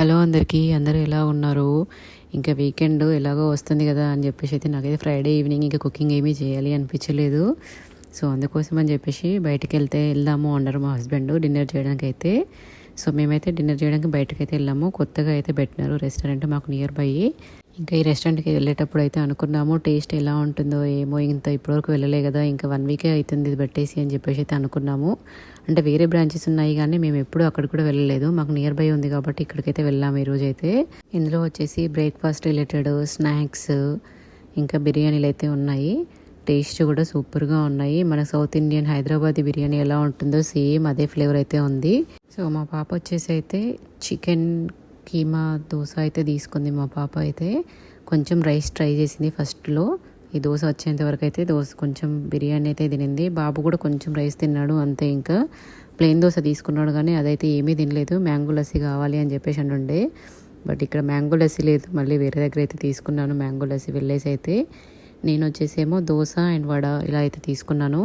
Hello అందరికీ, అందరూ ఎలా ఉన్నారు? ఇంకా వీకెండ్ ఎలాగో వస్తుంది కదా అని చెప్పేసి అయితే నాకైతే ఫ్రైడే ఈవినింగ్ ఇంకా కుకింగ్ ఏమీ చేయాలి అనిపించలేదు. సో అందుకోసం అని చెప్పేసి బయటికి వెళ్దాము అన్నారు మా హస్బెండ్ డిన్నర్ చేయడానికి అయితే. సో మేమైతే డిన్నర్ చేయడానికి బయటకైతే వెళ్ళాము. కొత్తగా అయితే పెట్టినారు రెస్టారెంట్ మాకు నియర్ బై. ఇంకా ఈ రెస్టారెంట్కి వెళ్ళేటప్పుడు అయితే అనుకున్నాము టేస్ట్ ఎలా ఉంటుందో ఏమో, ఇప్పటివరకు వెళ్ళలే కదా, ఇంకా 1 వీకే అవుతుంది ఇది పెట్టేసి అని చెప్పేసి అయితే అనుకున్నాము. అంటే వేరే బ్రాంచెస్ ఉన్నాయి కానీ మేము ఎప్పుడు అక్కడ కూడా వెళ్ళలేదు. మాకు నియర్ బై ఉంది కాబట్టి ఇక్కడికైతే వెళ్ళాము ఈరోజు అయితే. ఇందులో వచ్చేసి బ్రేక్ఫాస్ట్ రిలేటెడ్ స్నాక్స్ ఇంకా బిర్యానీలు అయితే ఉన్నాయి. టేస్ట్ కూడా సూపర్గా ఉన్నాయి. మన సౌత్ ఇండియన్ హైదరాబాదీ బిర్యానీ ఎలా ఉంటుందో సేమ్ అదే ఫ్లేవర్ అయితే ఉంది. సో మా పాప వచ్చేసి అయితే చికెన్ కీమా దోశ అయితే తీసుకుంది. మా పాప అయితే కొంచెం రైస్ ట్రై చేసింది ఫస్ట్లో. ఈ దోశ వచ్చేంత వరకు అయితే కొంచెం బిర్యానీ అయితే తినింది. బాబు కూడా కొంచెం రైస్ తిన్నాడు అంతే. ఇంకా ప్లెయిన్ దోశ తీసుకున్నాడు కానీ అదైతే ఏమీ తినలేదు. మ్యాంగో లస్సీ కావాలి అని చెప్పేసి అంటుండే. బట్ ఇక్కడ మ్యాంగో లస్సీ లేదు. మళ్ళీ వేరే దగ్గర అయితే తీసుకున్నాను మ్యాంగో లస్సీ వెళ్ళేసి అయితే. నేను వచ్చేసేమో దోశ అండ్ వడ ఇలా అయితే తీసుకున్నాను.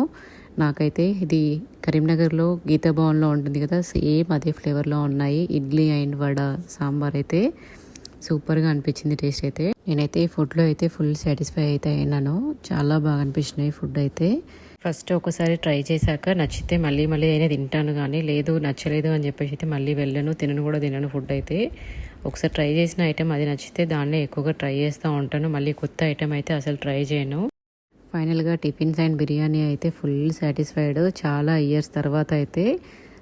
నాకైతే ఇది కరీంనగర్లో గీతా భవన్లో ఉంటుంది కదా, సేమ్ అదే ఫ్లేవర్లో ఉన్నాయి. ఇడ్లీ అండ్ వడ సాంబార్ అయితే సూపర్గా అనిపించింది టేస్ట్ అయితే. నేనైతే ఈ ఫుడ్లో అయితే ఫుల్ సాటిస్ఫై అయితే అయినాను. చాలా బాగా అనిపించినాయి ఫుడ్ అయితే. ఫస్ట్ ఒకసారి ట్రై చేశాక నచ్చితే మళ్ళీ అయినా తింటాను, కానీ లేదు నచ్చలేదు అని చెప్పేసి అయితే మళ్ళీ వెళ్ళను, తినను ఫుడ్ అయితే. ఒకసారి ట్రై చేసిన ఐటెం అది నచ్చితే దాన్నే ఎక్కువగా ట్రై చేస్తూ ఉంటాను. మళ్ళీ కొత్త ఐటెం అయితే అసలు ట్రై చేయను. ఫైనల్గా టిఫిన్స్ అండ్ బిర్యానీ అయితే ఫుల్ సాటిస్ఫైడ్. చాలా ఇయర్స్ తర్వాత అయితే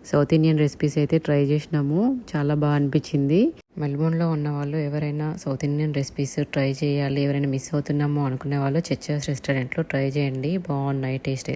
సౌత్ ఇండియన్ రెసిపీస్ అయితే ట్రై చేసినాము. చాలా బాగా అనిపించింది. మెల్బోర్న్లో ఉన్న వాళ్ళు ఎవరైనా సౌత్ ఇండియన్ రెసిపీస్ ట్రై చేయాలి, ఎవరైనా మిస్ అవుతున్నామో అనుకునే వాళ్ళు చర్చస్ రెస్టారెంట్లో ట్రై చేయండి. బాగున్నాయి టేస్ట్ అయితే.